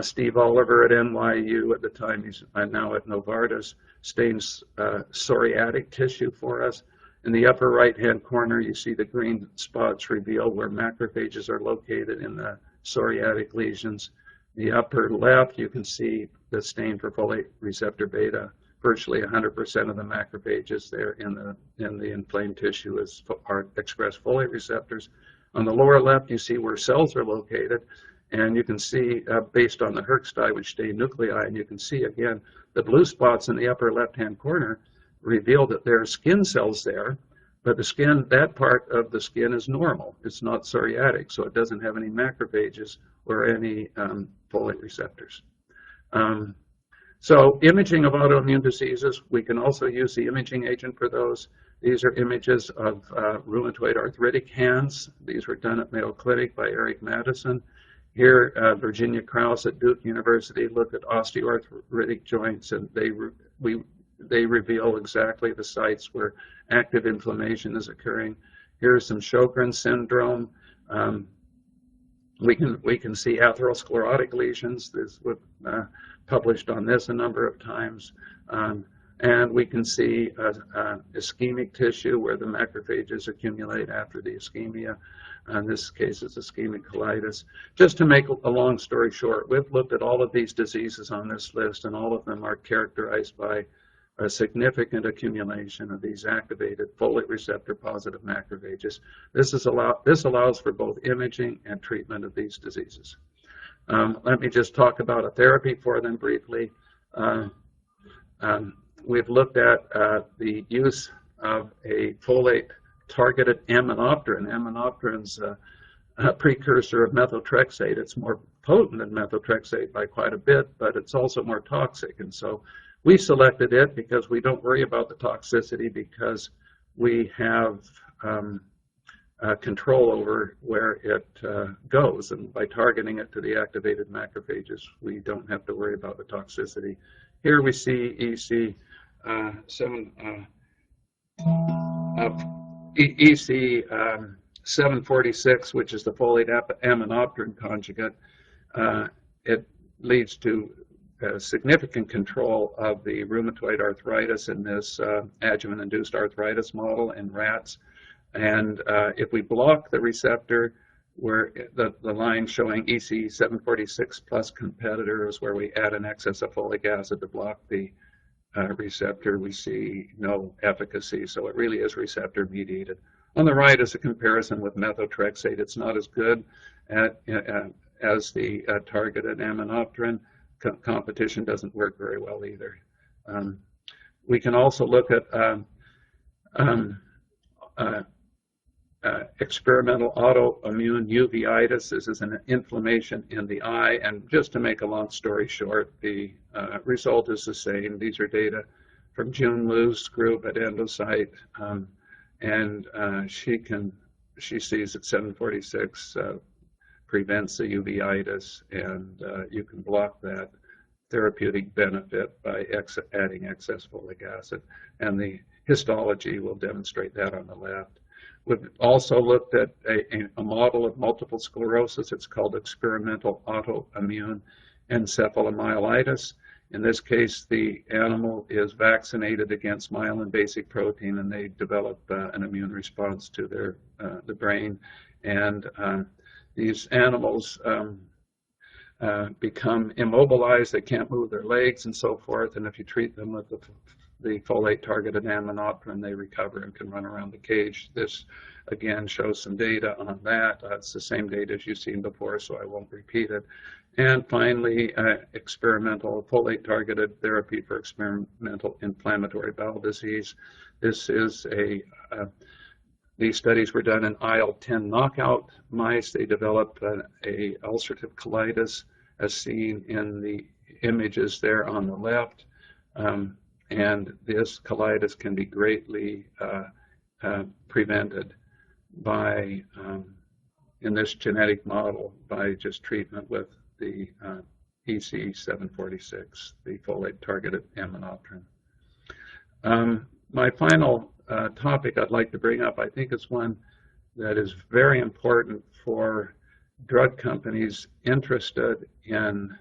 Steve Oliver at NYU at the time, he's now at Novartis, stains psoriatic tissue for us. In the upper right-hand corner, you see the green spots reveal where macrophages are located in the psoriatic lesions. The upper left, you can see the stain for folate receptor beta. Virtually 100% of the macrophages there in the inflamed tissue express folate receptors. On the lower left, you see where cells are located, and you can see based on the Herx dye, which stain nuclei, and you can see again the blue spots in the upper left-hand corner reveal that there are skin cells there, but the skin, that part of the skin is normal. It's not psoriatic, so it doesn't have any macrophages or any folate receptors. So imaging of autoimmune diseases, we can also use the imaging agent for those. These are images of rheumatoid arthritic hands. These were done at Mayo Clinic by Eric Madison. Here, Virginia Krause at Duke University looked at osteoarthritic joints, and they reveal exactly the sites where active inflammation is occurring. Here's some Sjogren's syndrome. We can see atherosclerotic lesions. This was published on this a number of times. And we can see ischemic tissue where the macrophages accumulate after the ischemia. In this case, it's ischemic colitis. Just to make a long story short, we've looked at all of these diseases on this list, and all of them are characterized by a significant accumulation of these activated folate receptor positive macrophages. This allows for both imaging and treatment of these diseases. Let me just talk about a therapy for them briefly. We've looked at the use of a folate-targeted aminopterin. Aminopterin's a precursor of methotrexate. It's more potent than methotrexate by quite a bit, but it's also more toxic. And so we selected it because we don't worry about the toxicity, because we have control over where it goes. And by targeting it to the activated macrophages, we don't have to worry about the toxicity. Here we see EC 746, which is the folate-aminopterin conjugate, it leads to significant control of the rheumatoid arthritis in this adjuvant-induced arthritis model in rats. And if we block the receptor, where the line showing EC746 plus competitors, where we add an excess of folic acid to block the receptor, we see no efficacy. So it really is receptor mediated. On the right is a comparison with methotrexate. It's not as good as the targeted aminopterin. Competition doesn't work very well either. We can also look at experimental autoimmune uveitis. This is an inflammation in the eye, and just to make a long story short, the result is the same. These are data from June Liu's group at Endocyte, and she sees that 746 prevents the uveitis, and you can block that therapeutic benefit by adding excess folic acid, and the histology will demonstrate that on the left. We've also looked at a model of multiple sclerosis. It's called experimental autoimmune encephalomyelitis. In this case, the animal is vaccinated against myelin basic protein, and they develop an immune response to the brain. And these animals become immobilized. They can't move their legs and so forth. And if you treat them with the folate-targeted aminopterin, they recover and can run around the cage. This, again, shows some data on that. It's the same data as you've seen before, so I won't repeat it. And finally, experimental folate-targeted therapy for experimental inflammatory bowel disease. This is these studies were done in IL-10 knockout mice. They developed a ulcerative colitis, as seen in the images there on the left. And this colitis can be greatly prevented by, in this genetic model, by just treatment with the EC746, the folate-targeted aminopterin. My final topic I'd like to bring up, I think, is one that is very important for drug companies interested in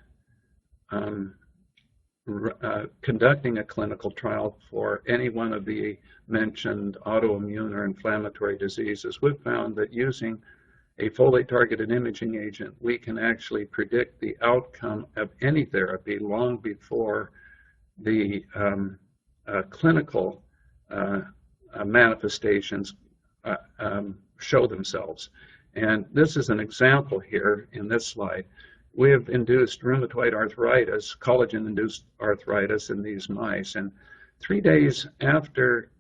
conducting a clinical trial for any one of the mentioned autoimmune or inflammatory diseases. We've found that using a folate-targeted imaging agent, we can actually predict the outcome of any therapy long before the clinical manifestations show themselves. And this is an example here in this slide. We have induced rheumatoid arthritis, collagen-induced arthritis in these mice. And 3 days after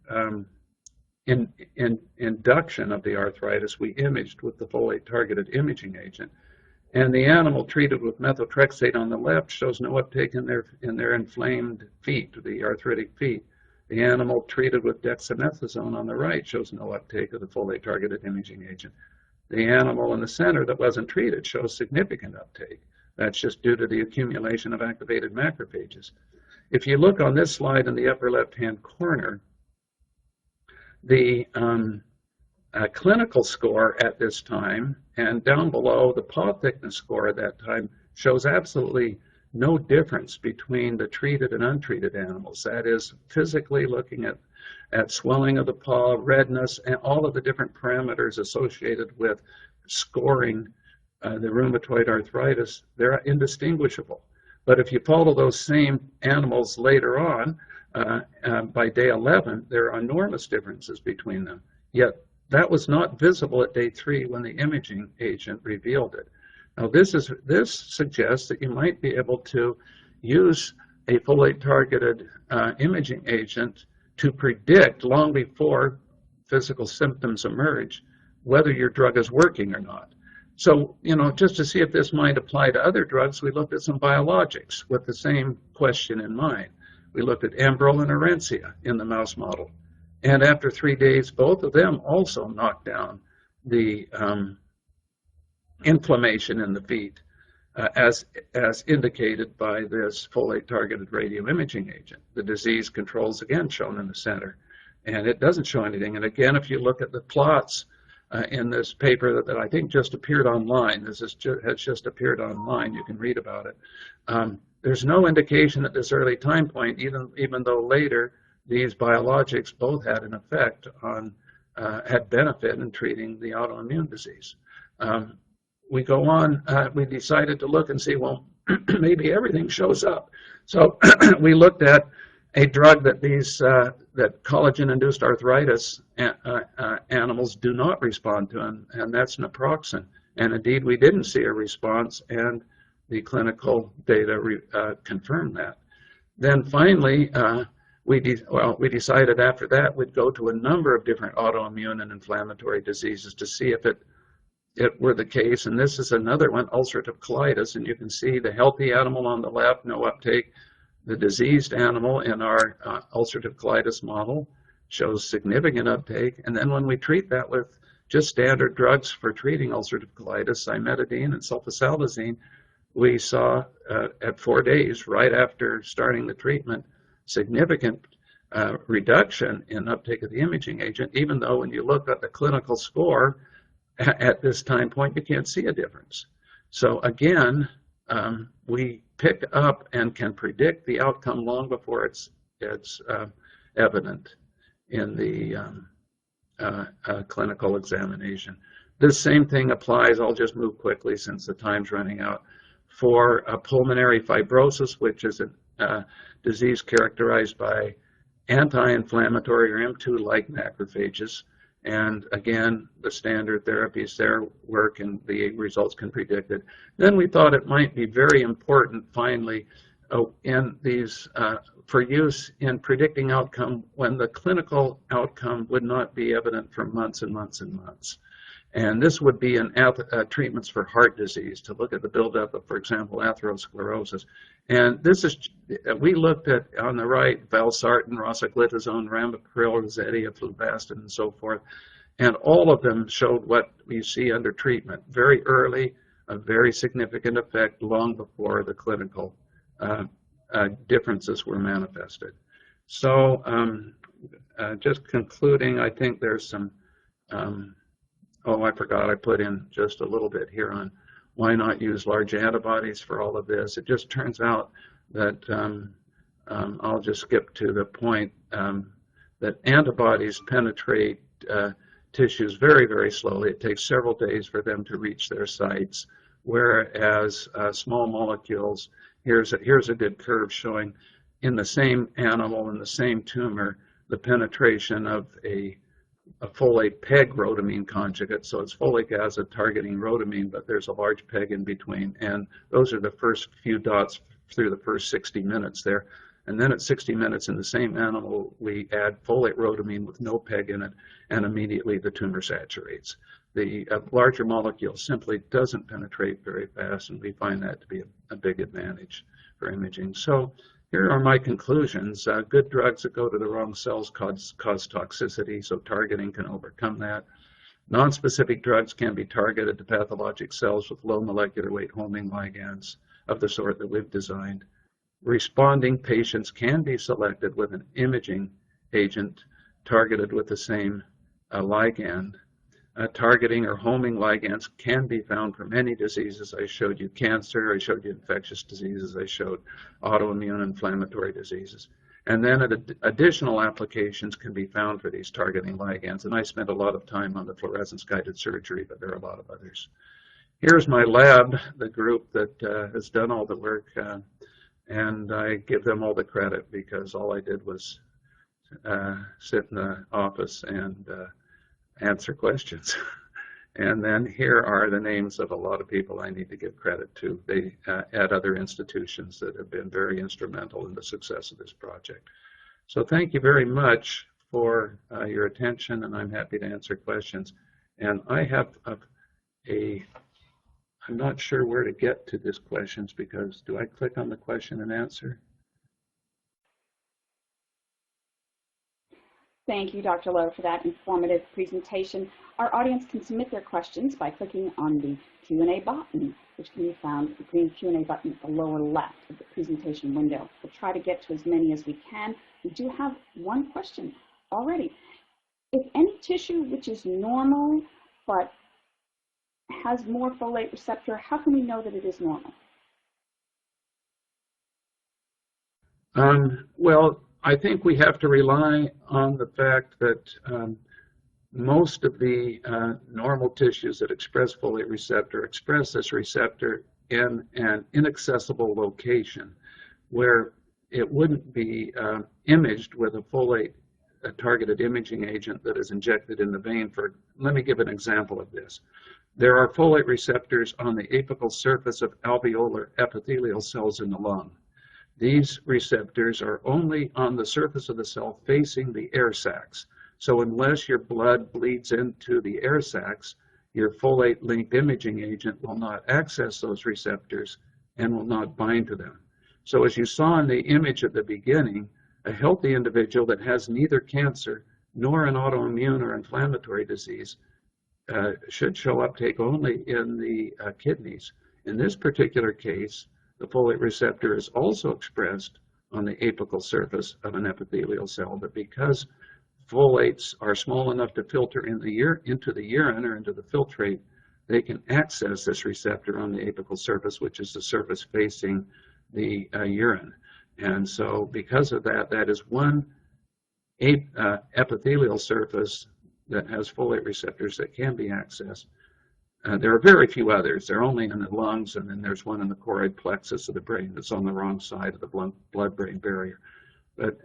induction of the arthritis, we imaged with the folate-targeted imaging agent. And the animal treated with methotrexate on the left shows no uptake in their inflamed feet, the arthritic feet. The animal treated with dexamethasone on the right shows no uptake of the folate-targeted imaging agent. The animal in the center that wasn't treated shows significant uptake. That's just due to the accumulation of activated macrophages. If you look on this slide in the upper left-hand corner, the clinical score at this time, and down below the paw thickness score at that time, shows absolutely no difference between the treated and untreated animals. That is, physically looking at swelling of the paw, redness, and all of the different parameters associated with scoring the rheumatoid arthritis, they're indistinguishable. But if you follow those same animals later on, by day 11, there are enormous differences between them. Yet that was not visible at day 3 when the imaging agent revealed it. Now this suggests that you might be able to use a folate-targeted imaging agent to predict long before physical symptoms emerge whether your drug is working or not. So, just to see if this might apply to other drugs, we looked at some biologics with the same question in mind. We looked at Enbrel and Orencia in the mouse model. And after 3 days, both of them also knocked down the inflammation in the feet as indicated by this folate-targeted radioimaging agent. The disease controls, again, shown in the center. And it doesn't show anything. And again, if you look at the plots in this paper that I think just appeared online. This has just appeared online. You can read about it. There's no indication at this early time point, even though later these biologics both had an effect on, had benefit in treating the autoimmune disease. We go on, we decided to look and see, well, maybe everything shows up. So we looked at a drug that that collagen-induced arthritis animals do not respond to, and that's naproxen. And indeed, we didn't see a response, and the clinical data confirmed that. Then finally, we decided after that we'd go to a number of different autoimmune and inflammatory diseases to see if it were the case. And this is another one, ulcerative colitis, and you can see the healthy animal on the left, no uptake. The diseased animal in our ulcerative colitis model shows significant uptake. And then when we treat that with just standard drugs for treating ulcerative colitis, cimetidine and sulfasalazine, we saw at 4 days, right after starting the treatment, significant reduction in uptake of the imaging agent, even though when you look at the clinical score at this time point, you can't see a difference. So again, we pick up and can predict the outcome long before it's evident in the clinical examination. This same thing applies, I'll just move quickly since the time's running out, for pulmonary fibrosis, which is a disease characterized by anti-inflammatory or M2-like macrophages. And again, the standard therapies there work and the results can predict it. Then we thought it might be very important, finally, in these, for use in predicting outcome when the clinical outcome would not be evident for months and months and months. And this would be in treatments for heart disease, to look at the buildup of, for example, atherosclerosis. And this is, we looked at, on the right, valsartan, rosiglitazone, ramipril, zetia, fluvastatin, and so forth. And all of them showed what we see under treatment. Very early, a very significant effect long before the clinical differences were manifested. So just concluding, I think there's some, oh, I forgot I put in just a little bit here on why not use large antibodies for all of this. It just turns out that, I'll just skip to the point, that antibodies penetrate tissues very, very slowly. It takes several days for them to reach their sites, whereas small molecules, here's a good curve showing in the same animal, in the same tumor, the penetration of a folate PEG rhotamine conjugate. So it's folic acid targeting rhotamine, but there's a large PEG in between. And those are the first few dots through the first 60 minutes there. And then at 60 minutes in the same animal, we add folate rhotamine with no PEG in it, and immediately the tumor saturates. The larger molecule simply doesn't penetrate very fast, and we find that to be a big advantage for imaging. So here are my conclusions. Good drugs that go to the wrong cells cause toxicity, so targeting can overcome that. Non-specific drugs can be targeted to pathologic cells with low molecular weight homing ligands of the sort that we've designed. Responding patients can be selected with an imaging agent targeted with the same ligand. Targeting or homing ligands can be found for many diseases. I showed you cancer, I showed you infectious diseases, I showed autoimmune inflammatory diseases. And then additional applications can be found for these targeting ligands. And I spent a lot of time on the fluorescence-guided surgery, but there are a lot of others. Here's my lab, the group that has done all the work, and I give them all the credit because all I did was sit in the office and answer questions. And then here are the names of a lot of people I need to give credit to. They at other institutions that have been very instrumental in the success of this project. So thank you very much for your attention, and I'm happy to answer questions. And I have I'm not sure where to get to these questions, because do I click on the question and answer? Thank you, Dr. Lowe, for that informative presentation. Our audience can submit their questions by clicking on the Q&A button, which can be found, the green Q&A button at the lower left of the presentation window. We'll try to get to as many as we can. We do have one question already. If any tissue which is normal but has more folate receptor. How can we know that it is normal? Well, I think we have to rely on the fact that most of the normal tissues that express folate receptor express this receptor in an inaccessible location where it wouldn't be imaged with a folate-targeted imaging agent that is injected in the vein. Let me give an example of this. There are folate receptors on the apical surface of alveolar epithelial cells in the lung. These receptors are only on the surface of the cell facing the air sacs. So unless your blood bleeds into the air sacs, your folate-linked imaging agent will not access those receptors and will not bind to them. So as you saw in the image at the beginning, a healthy individual that has neither cancer nor an autoimmune or inflammatory disease should show uptake only in the kidneys. In this particular case, the folate receptor is also expressed on the apical surface of an epithelial cell, but because folates are small enough to filter into the urine or into the filtrate, they can access this receptor on the apical surface, which is the surface facing the urine. And so because of that, that is one epithelial surface that has folate receptors that can be accessed. There are very few others. They're only in the lungs, and then there's one in the choroid plexus of the brain that's on the wrong side of the blood-brain barrier. But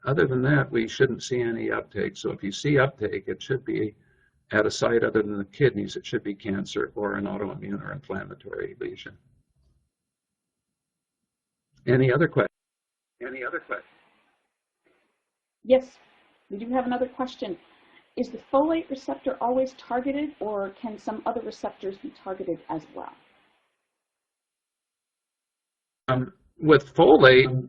other than that, we shouldn't see any uptake. So if you see uptake, it should be at a site other than the kidneys. It should be cancer or an autoimmune or inflammatory lesion. Any other questions? Any other questions? Yes, we do have another question. Is the folate receptor always targeted, or can some other receptors be targeted as well? With folate,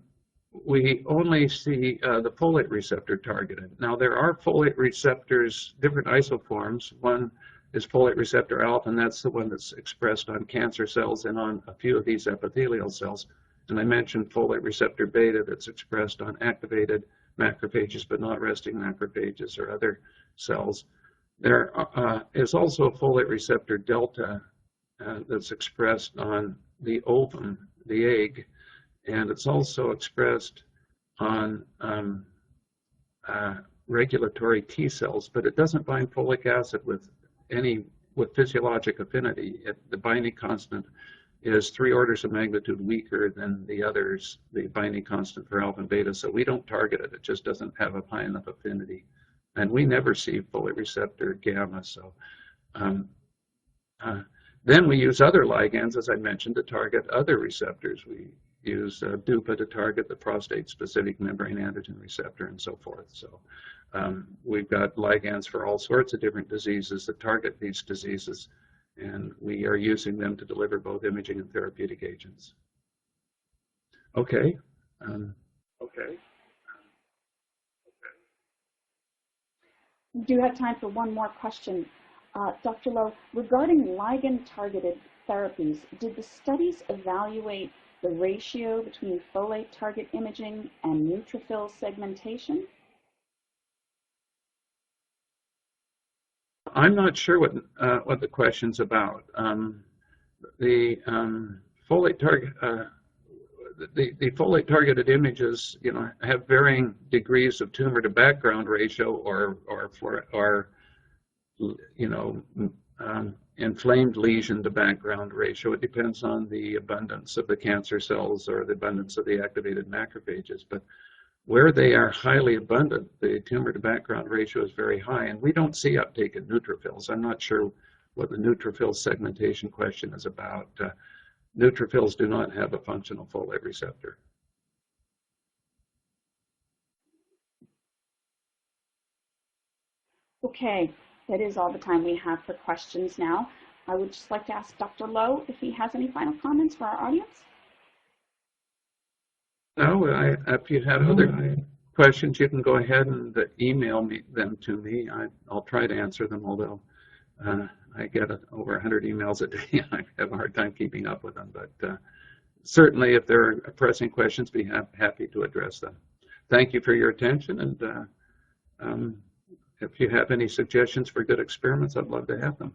we only see the folate receptor targeted. Now, there are folate receptors, different isoforms. One is folate receptor alpha, and that's the one that's expressed on cancer cells and on a few of these epithelial cells. And I mentioned folate receptor beta that's expressed on activated macrophages, but not resting macrophages or other cells. There is also a folate receptor delta that's expressed on the ovum, the egg, and it's also expressed on regulatory T cells, but it doesn't bind folic acid with physiologic affinity. The binding constant is 3 orders of magnitude weaker than the others, the binding constant for alpha and beta, so we don't target it. It just doesn't have a high enough affinity. And we never see folate receptor gamma. So then we use other ligands, as I mentioned, to target other receptors. We use DUPA to target the prostate-specific membrane antigen receptor and so forth. So we've got ligands for all sorts of different diseases that target these diseases, and we are using them to deliver both imaging and therapeutic agents. Okay. We do have time for one more question. Dr. Lowe, regarding ligand-targeted therapies, did the studies evaluate the ratio between folate target imaging and neutrophil segmentation? I'm not sure what the question's about. The folate target, the folate targeted images, have varying degrees of tumor to background ratio or inflamed lesion to background ratio. It depends on the abundance of the cancer cells or the abundance of the activated macrophages. But where they are highly abundant, the tumor to background ratio is very high, and we don't see uptake in neutrophils. I'm not sure what the neutrophil segmentation question is about. Neutrophils do not have a functional folate receptor. Okay, that is all the time we have for questions now. I would just like to ask Dr. Lowe if he has any final comments for our audience. No, if you have other questions, you can go ahead and email them to me. I'll try to answer them, although I get over 100 emails a day. I have a hard time keeping up with them, but certainly if there are pressing questions, be happy to address them. Thank you for your attention, and if you have any suggestions for good experiments, I'd love to have them.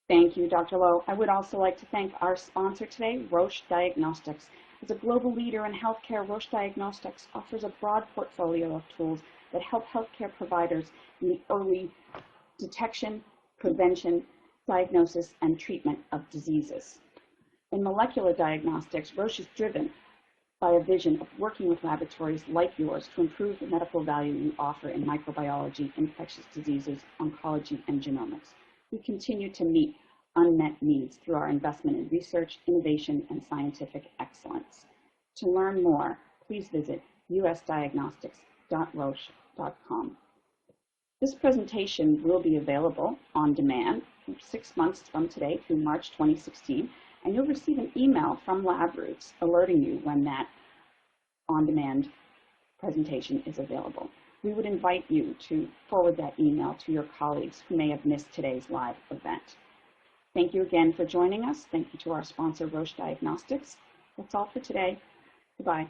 Thank you, Dr. Lowe. I would also like to thank our sponsor today, Roche Diagnostics. As a global leader in healthcare, Roche Diagnostics offers a broad portfolio of tools that help healthcare providers in the early detection, prevention, diagnosis, and treatment of diseases. In molecular diagnostics, Roche is driven by a vision of working with laboratories like yours to improve the medical value you offer in microbiology, infectious diseases, oncology, and genomics. We continue to meet unmet needs through our investment in research, innovation, and scientific excellence. To learn more, please visit usdiagnostics.roche.com. This presentation will be available on demand for 6 months from today through March 2016, and you'll receive an email from LabRoots alerting you when that on-demand presentation is available. We would invite you to forward that email to your colleagues who may have missed today's live event. Thank you again for joining us. Thank you to our sponsor, Roche Diagnostics. That's all for today. Goodbye.